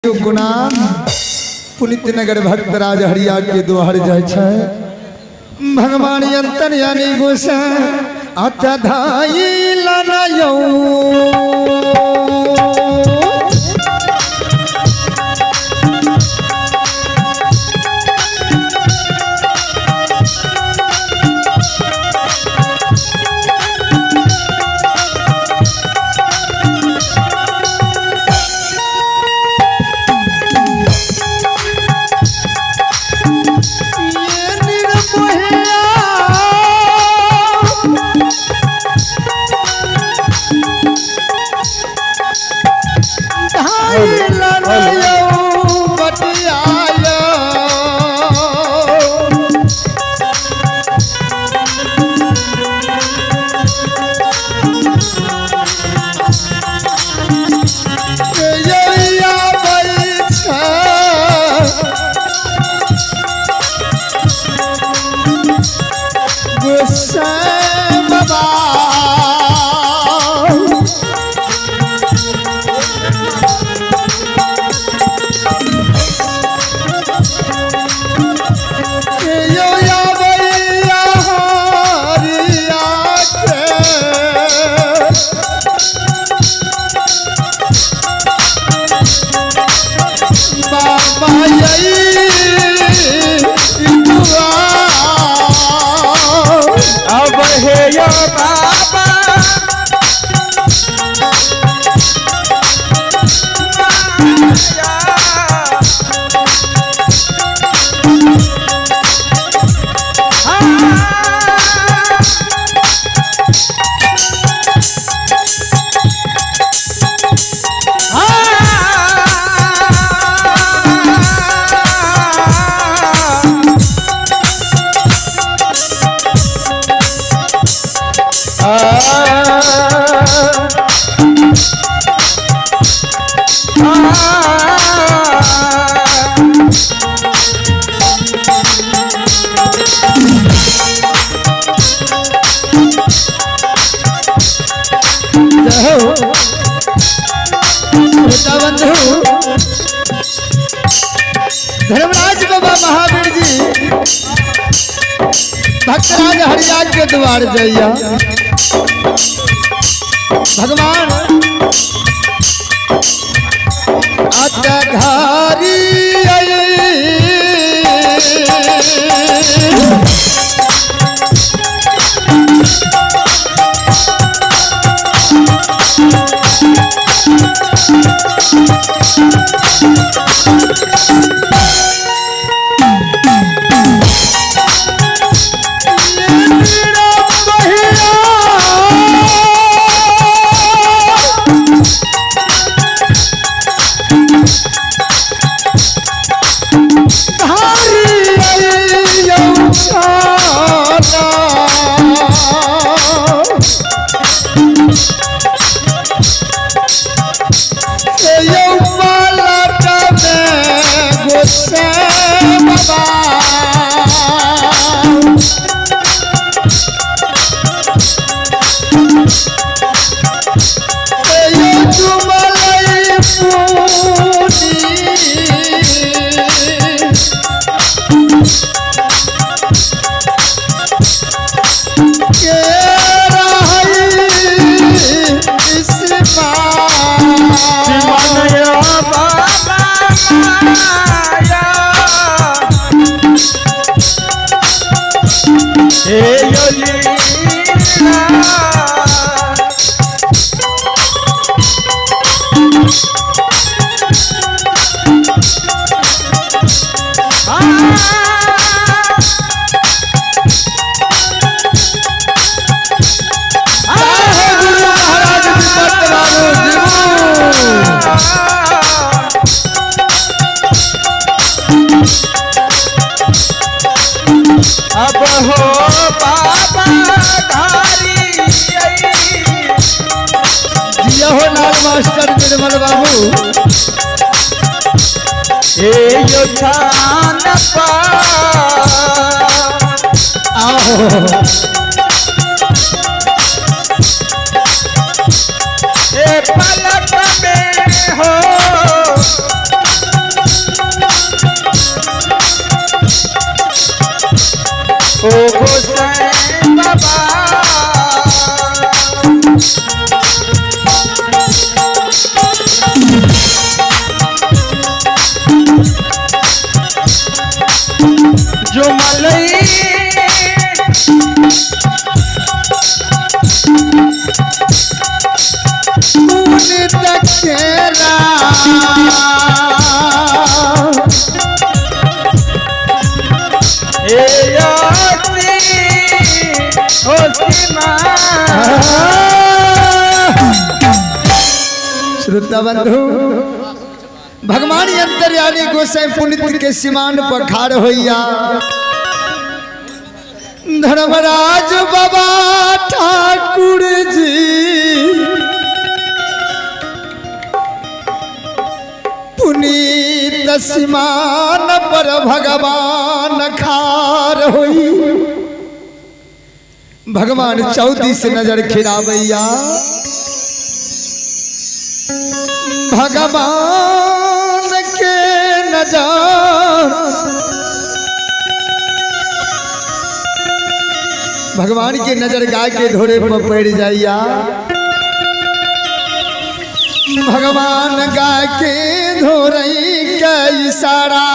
गुना पुनित नगर भक्तराज हरिया के दोहर जाय छै भगवान अंतर्यामी गोसा आता धाई लनायो अब हे यो बाबा धर्मराज बाबा महावीर जी भक्तराज हरिया के द्वार जइया भगवान अतघारी अब हो बाबा धारी जिया हो लाल मास्टर निर्मल बाबू ए यो छान पा आओ ए पलक में हो हो सीमा श्रोता बंधु भगवान अंतर्यामी गोसाई पुनित के सीमान पखार होइया धर्मराज बाबा ठाकुर जी पुनीत सीमान पर भगवान खार होई भगवान चौदी से नजर खिरावैया भगवान के नजर भगवान के नजर गाय के धोरे पर पड़ जाइया भगवान गाय के धोरई के इशारा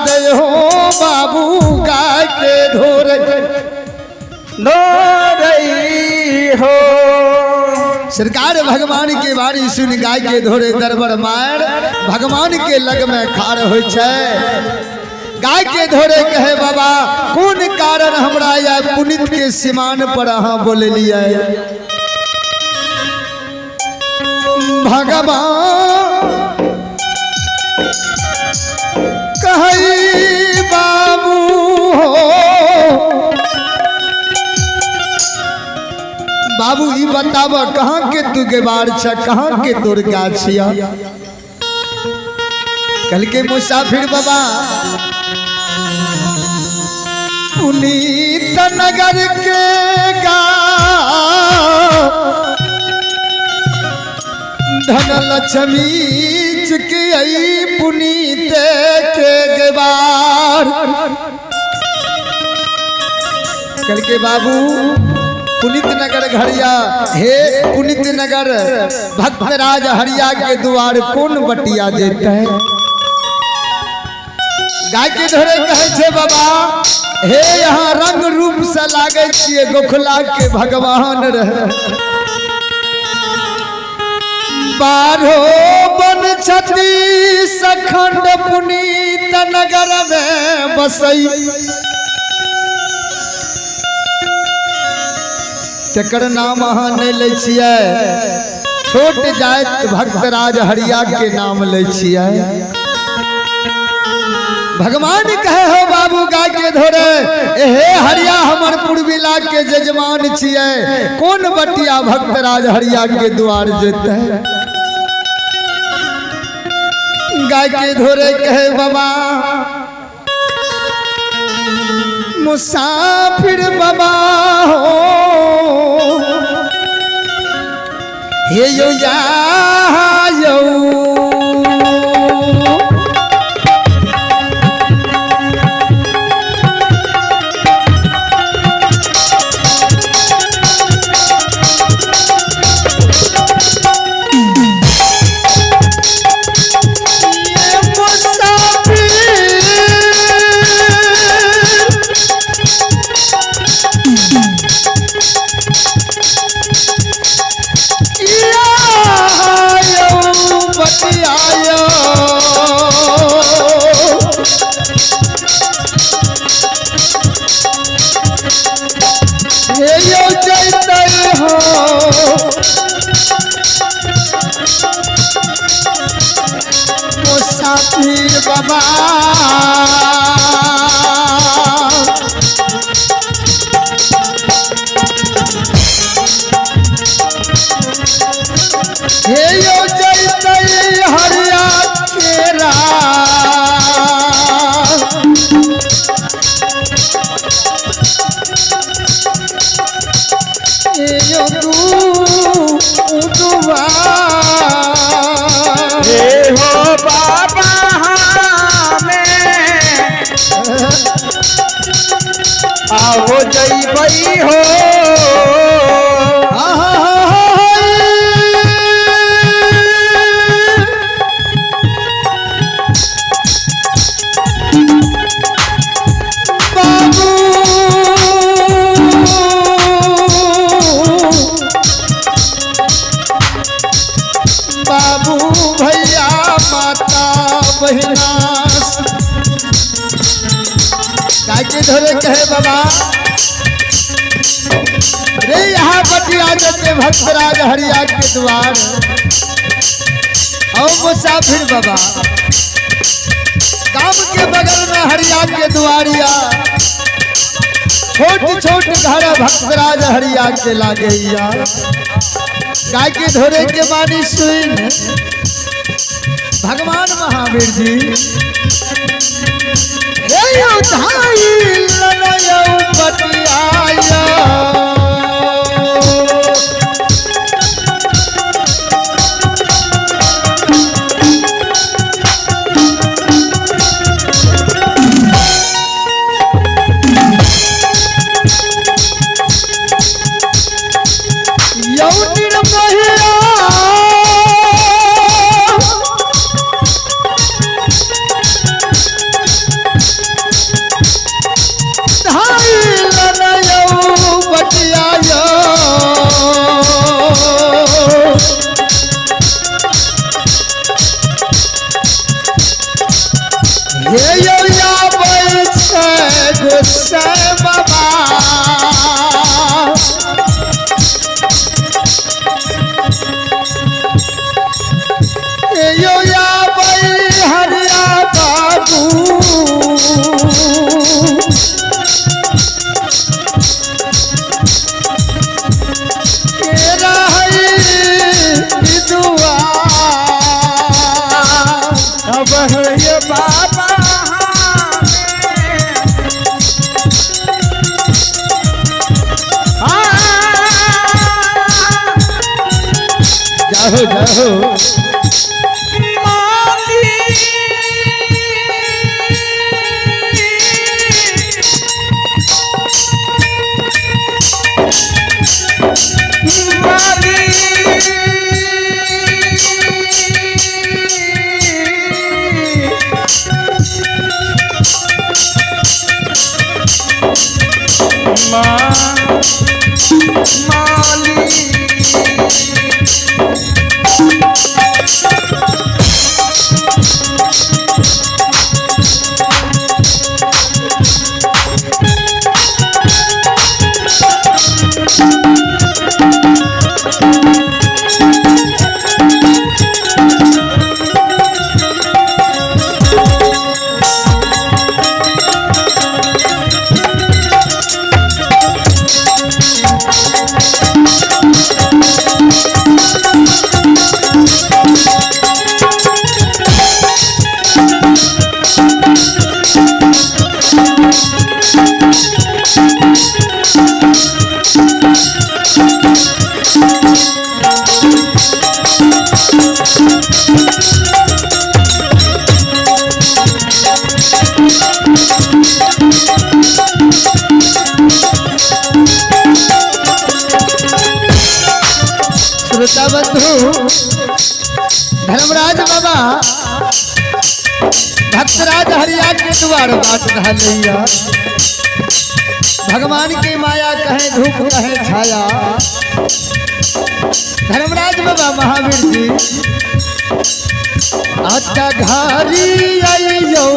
दे हो बाबू गाय के धोरे रही हो सरकार भगवान के बारी सुन गाय के धोरे दरबर मार भगवान के लग में खाड़ हो गाय के धोरे कहे बाबा कौन कारण हमरा या पुनित के सीमान पर अहाँ बोले लिया भगवान कहे बाबू हो बाबू ई बताब कहाँ के तू गेबार छ कहाँ के तोर गाछिया कल के मुसाफिर बाबा पुनीत नगर के धन लक्ष्मी के आई पुनीत के गेबार कल के बाबू पुनित नगर घड़िया हे पुनित नगर भक्तराज हरिया के द्वार कौन बटिया देते हैं गाय के धोरे कहे छे बाबा हे यहाँ रंग रूप से लागे छिए गोखला के भगवान रहे बारो बन छती सखंड पुनीत नगर में बसई केकर नाम अहाँ नहीं ले छिए छोट जात भक्तराज हरिया के नाम ले छिए भगवान कहे हो बाबू गाय के धोरे हे हरिया हमर पूर्विला के जजमान छिए कौन बटिया भक्तराज हरिया के द्वार जेते गाय के धोरे कहे बाबा मुसाफिर बाबा हो हे यो या यो मुसाफिर बाबा हे यो जैते हरिया केरा हे यो दुआ हे हो बाबा हमें आओ जइबई हो बाबू भैया माता बहिना गाय के धोरे कहे बाबा रे यहाँ बटिया देते भक्तराज हरिया के द्वार और मुसाफिर बाबा गांव के बगल में हरिया के द्वारिया छोट छोट घर भक्तराज हरिया के लागैया गाय के धोरे के बानी सुन भगवान महावीर जी जाओ जाओ श्रोता बंधु धर्मराज बाबा भक्तराज हरिया के द्वार बाट ढालिया भगवान की माया कहे धूप कहे छाया धर्मराज बाबा महावीर जी आता घारी आइयो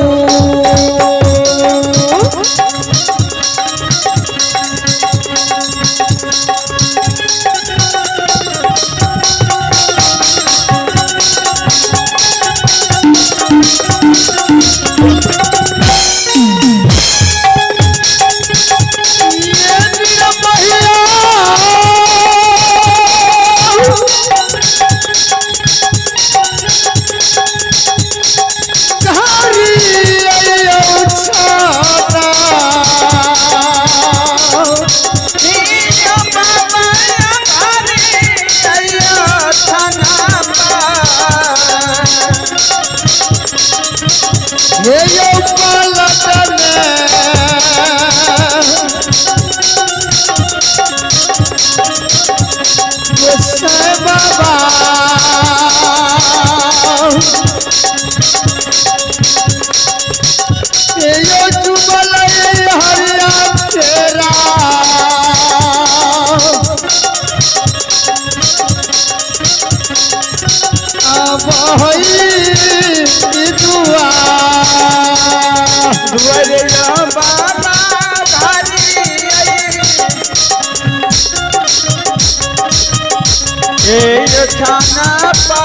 ए खाना पा